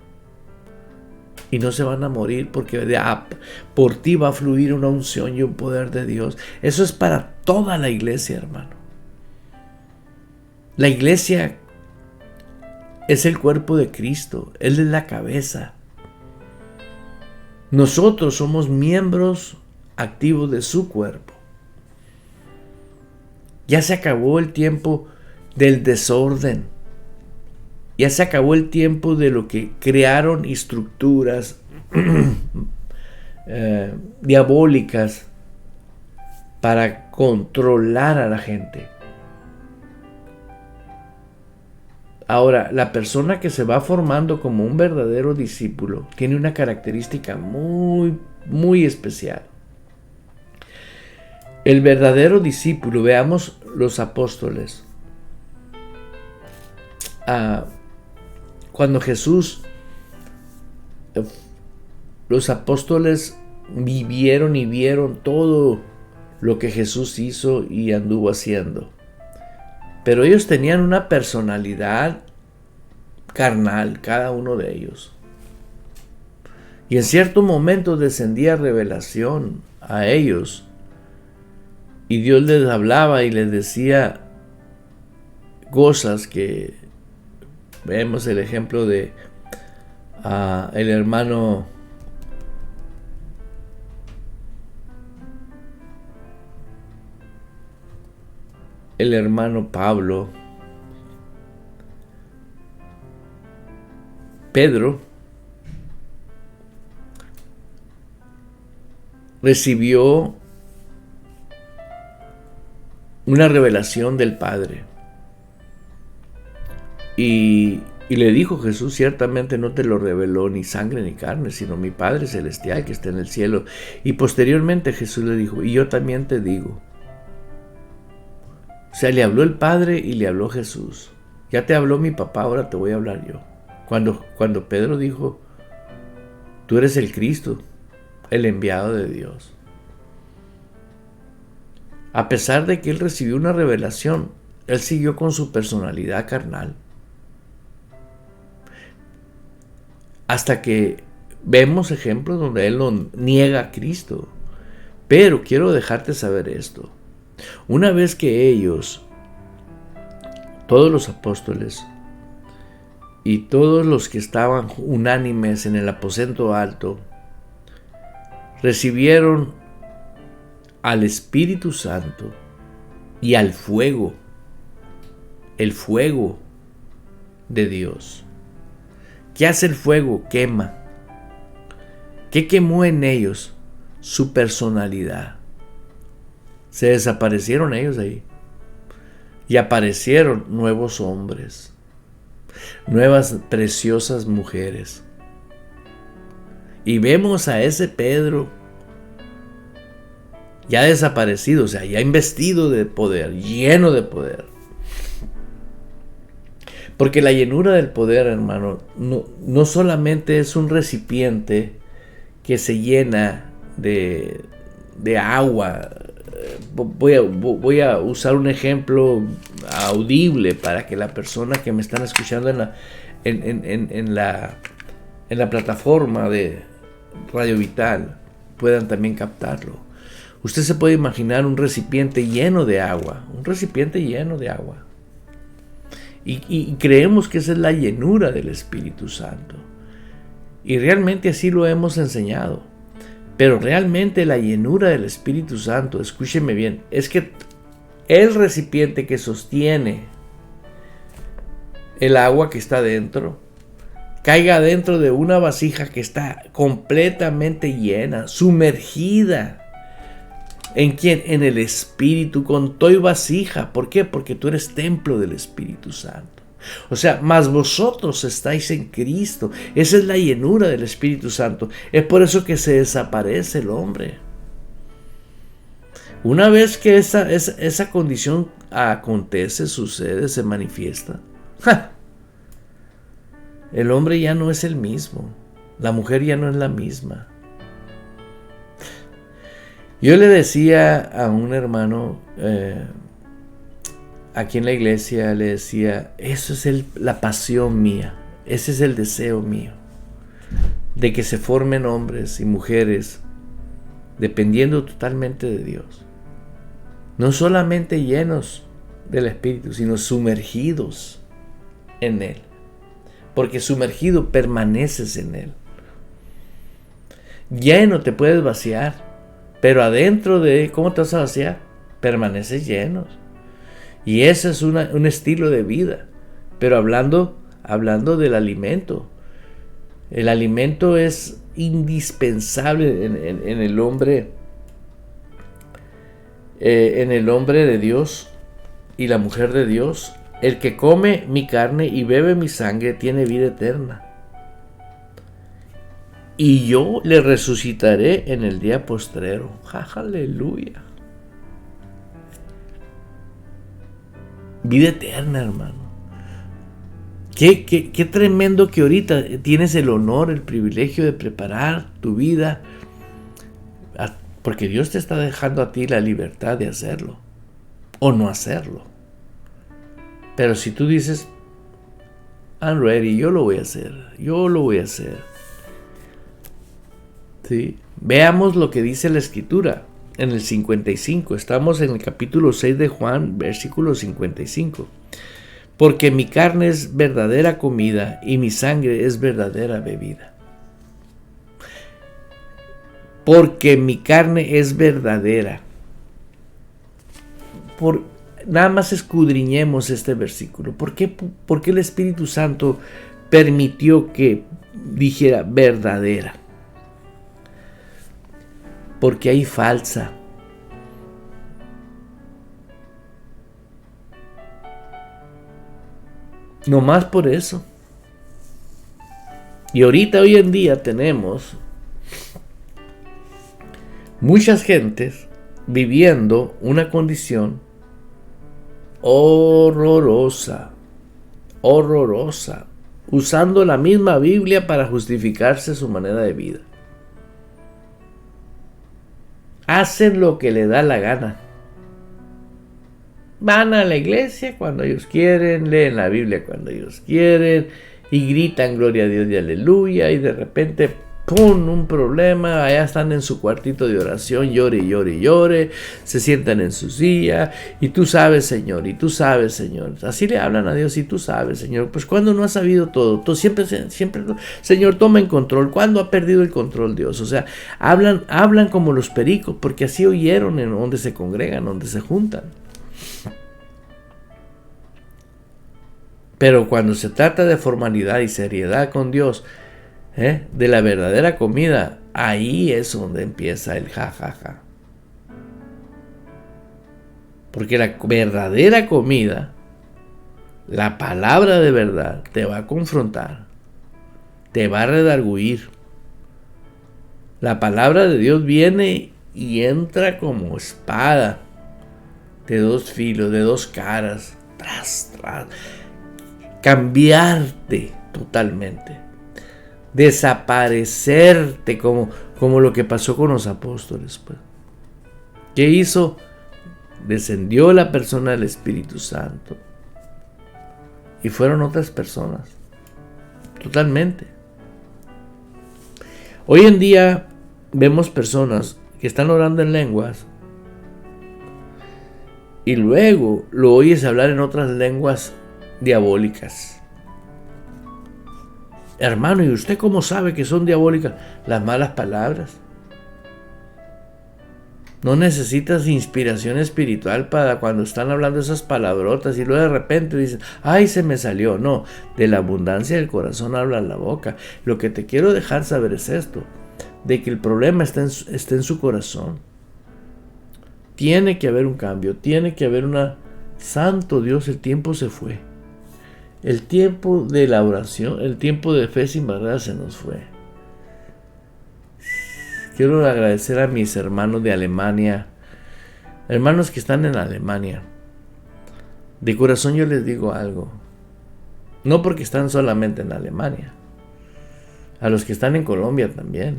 Y no se van a morir porque por ti va a fluir una unción y un poder de Dios. Eso es para toda la iglesia, hermano. La iglesia es el cuerpo de Cristo. Él es la cabeza. Nosotros somos miembros activos de su cuerpo. Ya se acabó el tiempo del desorden. Ya se acabó el tiempo de lo que crearon estructuras diabólicas para controlar a la gente. Ahora, la persona que se va formando como un verdadero discípulo tiene una característica muy, muy especial. El verdadero discípulo, veamos los apóstoles. Cuando Jesús, los apóstoles vivieron y vieron todo lo que Jesús hizo y anduvo haciendo. Pero ellos tenían una personalidad carnal, cada uno de ellos. Y en cierto momento descendía revelación a ellos. Y Dios les hablaba y les decía cosas que vemos el ejemplo de el hermano Pablo. Pedro recibió una revelación del Padre. Y le dijo Jesús: ciertamente no te lo reveló ni sangre ni carne, sino mi Padre celestial que está en el cielo. Y posteriormente Jesús le dijo: y yo también te digo. O sea, le habló el Padre y le habló Jesús. Ya te habló mi papá, ahora te voy a hablar yo. Cuando Pedro dijo: tú eres el Cristo, el enviado de Dios. A pesar de que él recibió una revelación, él siguió con su personalidad carnal. Hasta que vemos ejemplos donde él lo niega a Cristo. Pero quiero dejarte saber esto. Una vez que ellos, todos los apóstoles y todos los que estaban unánimes en el aposento alto, recibieron al Espíritu Santo y al fuego, el fuego de Dios. ¿Qué hace el fuego? Quema. ¿Qué quemó en ellos? Su personalidad. Se desaparecieron ellos ahí. Y aparecieron nuevos hombres, nuevas preciosas mujeres. Y vemos a ese Pedro ya desaparecido, o sea, ya investido de poder, lleno de poder. Porque la llenura del poder, hermano, no solamente es un recipiente que se llena de agua. Voy a usar un ejemplo audible para que la persona que me están escuchando en la plataforma de Radio Vital puedan también captarlo. Usted se puede imaginar un recipiente lleno de agua, y creemos que esa es la llenura del Espíritu Santo. Y realmente así lo hemos enseñado. Pero realmente la llenura del Espíritu Santo, escúcheme bien, es que el recipiente que sostiene el agua que está dentro caiga dentro de una vasija que está completamente llena, sumergida. ¿En quién? En el Espíritu, con toda vasija. ¿Por qué? Porque tú eres templo del Espíritu Santo. O sea, mas vosotros estáis en Cristo. Esa es la llenura del Espíritu Santo. Es por eso que se desaparece el hombre. Una vez que esa condición acontece, sucede, se manifiesta, el hombre ya no es el mismo. La mujer ya no es la misma. Yo le decía a un hermano aquí en la iglesia, le decía: eso es la pasión mía, ese es el deseo mío, de que se formen hombres y mujeres dependiendo totalmente de Dios, no solamente llenos del Espíritu, sino sumergidos en Él, porque sumergido permaneces en Él. Lleno te puedes vaciar, pero adentro de, ¿cómo te vas a vaciar? Permaneces lleno. Y ese es un estilo de vida. Pero hablando del alimento. El alimento es indispensable en el hombre. En el hombre de Dios y la mujer de Dios. El que come mi carne y bebe mi sangre tiene vida eterna. Y yo le resucitaré en el día postrero. ¡Aleluya! Vida eterna, hermano. Qué tremendo que ahorita tienes el honor, el privilegio de preparar tu vida, porque Dios te está dejando a ti la libertad de hacerlo o no hacerlo. Pero si tú dices: I'm ready, yo lo voy a hacer. ¿Sí? Veamos lo que dice la Escritura en el 55. Estamos en el capítulo 6 de Juan, versículo 55. Porque mi carne es verdadera comida y mi sangre es verdadera bebida. Porque mi carne es verdadera. Nada más escudriñemos este versículo. ¿Por qué el Espíritu Santo permitió que dijera verdadera? Porque hay falsa. Nomás por eso. Y ahorita, hoy en día, tenemos muchas gentes viviendo una condición horrorosa, usando la misma Biblia para justificarse su manera de vida. Hacen lo que le da la gana. Van a la iglesia cuando ellos quieren, leen la Biblia cuando ellos quieren y gritan gloria a Dios y aleluya, y de repente ¡pum! Un problema, allá están en su cuartito de oración, llore, se sientan en su silla, y tú sabes, Señor, así le hablan a Dios, y tú sabes, Señor, pues cuando no has sabido todo, tú siempre, Señor, toma en control, ¿cuándo ha perdido el control Dios? O sea, hablan como los pericos, porque así oyeron en donde se congregan, donde se juntan. Pero cuando se trata de formalidad y seriedad con Dios, de la verdadera comida, ahí es donde empieza el jajaja. Porque la verdadera comida, la palabra de verdad, te va a confrontar, te va a redarguir. La palabra de Dios viene y entra como espada de dos filos, de dos caras, tras, cambiarte totalmente. Desaparecerte como lo que pasó con los apóstoles, pues. ¿Qué hizo? Descendió la persona del Espíritu Santo y fueron otras personas totalmente. Hoy en día vemos personas que están orando en lenguas y luego lo oyes hablar en otras lenguas diabólicas. Hermano, ¿y usted cómo sabe que son diabólicas? Las malas palabras. No necesitas inspiración espiritual para cuando están hablando esas palabrotas y luego de repente dicen, ¡ay, se me salió! No, de la abundancia del corazón habla la boca. Lo que te quiero dejar saber es esto, de que el problema está en su corazón. Tiene que haber un cambio, tiene que haber una... Santo Dios, el tiempo se fue. El tiempo de la oración, el tiempo de fe sin barreras se nos fue. Quiero agradecer a mis hermanos de Alemania, hermanos que están en Alemania. De corazón yo les digo algo. No porque están solamente en Alemania. A los que están en Colombia también.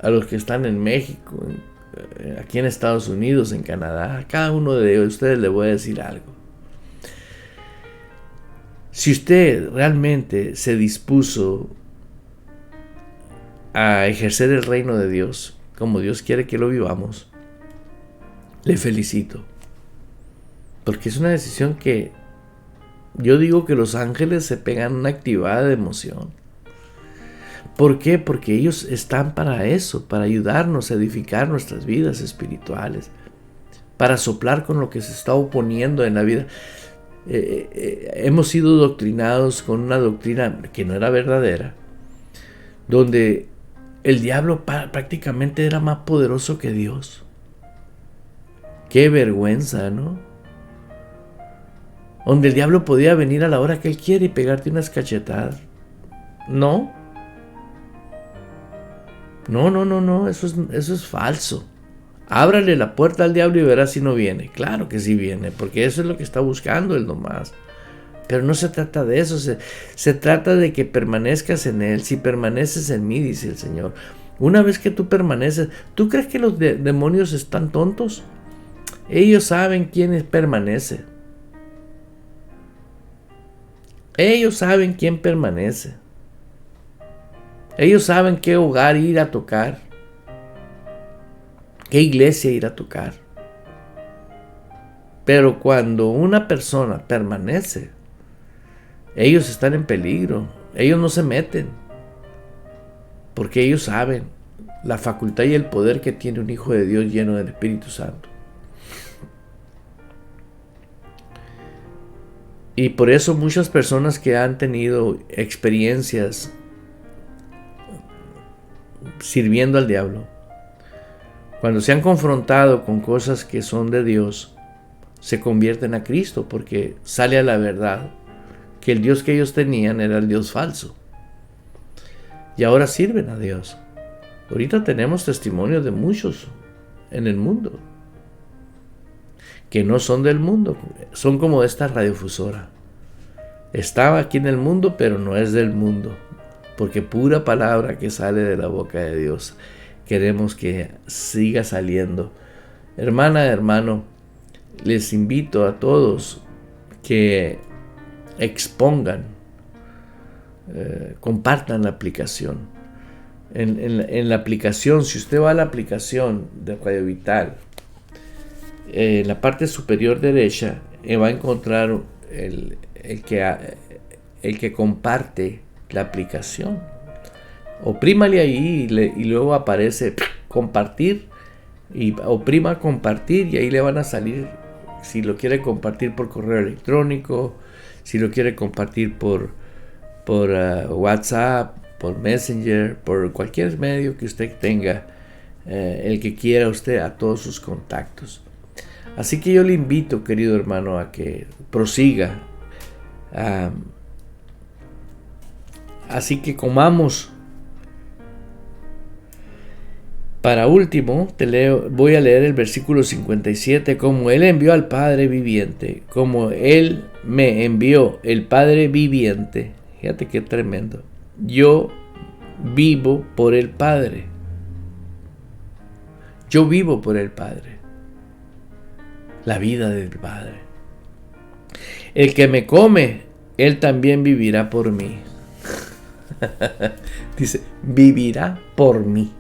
A los que están en México, aquí en Estados Unidos, en Canadá. A cada uno de ustedes le voy a decir algo. Si usted realmente se dispuso a ejercer el reino de Dios, como Dios quiere que lo vivamos, le felicito. Porque es una decisión que yo digo que los ángeles se pegan una activada de emoción. ¿Por qué? Porque ellos están para eso, para ayudarnos a edificar nuestras vidas espirituales, para soplar con lo que se está oponiendo en la vida. Hemos sido doctrinados con una doctrina que no era verdadera, donde el diablo prácticamente era más poderoso que Dios. Qué vergüenza, ¿no? Donde el diablo podía venir a la hora que él quiere y pegarte unas cachetadas. No, eso es falso. Ábrale la puerta al diablo y verás si no viene. Claro que sí viene, porque eso es lo que está buscando él nomás. Pero no se trata de eso, se trata de que permanezcas en él. Si permaneces en mí, dice el Señor. Una vez que tú permaneces, ¿tú crees que los demonios están tontos? Ellos saben quién permanece. Ellos saben quién permanece. Ellos saben qué hogar ir a tocar. ¿Qué iglesia ir a tocar? Pero cuando una persona permanece, ellos están en peligro. Ellos no se meten. Porque ellos saben la facultad y el poder que tiene un hijo de Dios lleno del Espíritu Santo. Y por eso muchas personas que han tenido experiencias sirviendo al diablo, cuando se han confrontado con cosas que son de Dios, se convierten a Cristo porque sale a la verdad que el Dios que ellos tenían era el Dios falso. Y ahora sirven a Dios. Ahorita tenemos testimonios de muchos en el mundo que no son del mundo, son como esta radiodifusora. Estaba aquí en el mundo, pero no es del mundo, porque pura palabra que sale de la boca de Dios queremos que siga saliendo. Hermana, hermano, les invito a todos que expongan, compartan la aplicación. En la aplicación, si usted va a la aplicación de Radio Vital, en la parte superior derecha va a encontrar el que comparte la aplicación. Oprímale ahí y luego aparece compartir, y oprima compartir y ahí le van a salir si lo quiere compartir por correo electrónico, si lo quiere compartir por WhatsApp, por Messenger, por cualquier medio que usted tenga, el que quiera usted, a todos sus contactos. Así que yo le invito, querido hermano, a que prosiga. Así que comamos. Para último, voy a leer el versículo 57. Como Él envió al Padre viviente, como Él me envió el Padre viviente. Fíjate qué tremendo. Yo vivo por el Padre. Yo vivo por el Padre. La vida del Padre. El que me come, Él también vivirá por mí. Dice, vivirá por mí.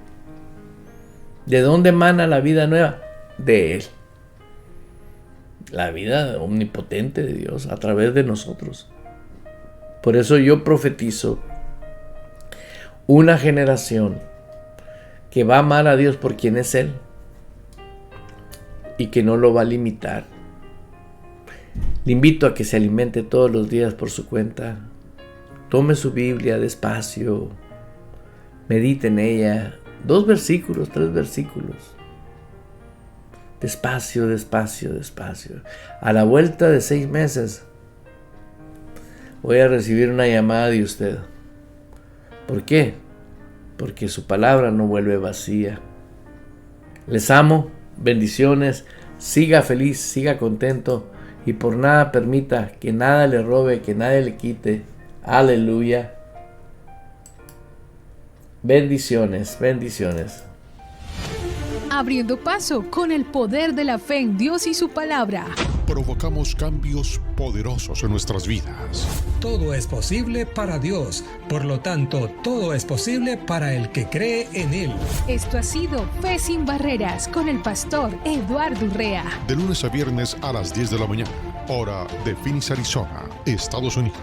¿De dónde emana la vida nueva? De Él. La vida omnipotente de Dios a través de nosotros. Por eso yo profetizo una generación que va a amar a Dios por quien es Él y que no lo va a limitar. Le invito a que se alimente todos los días por su cuenta. Tome su Biblia despacio, medite en ella, 2 versículos, 3 versículos. Despacio, despacio, despacio. A la vuelta de 6 meses voy a recibir una llamada de usted. ¿Por qué? Porque su palabra no vuelve vacía. Les amo, bendiciones, siga feliz, siga contento y por nada permita que nada le robe, que nadie le quite. Aleluya. Bendiciones, bendiciones. Abriendo paso con el poder de la fe en Dios y su palabra. Provocamos cambios poderosos en nuestras vidas. Todo es posible para Dios, por lo tanto, todo es posible para el que cree en Él. Esto ha sido Fe sin Barreras con el pastor Eduardo Urrea. De lunes a viernes a las 10 de la mañana, hora de Phoenix, Arizona, Estados Unidos.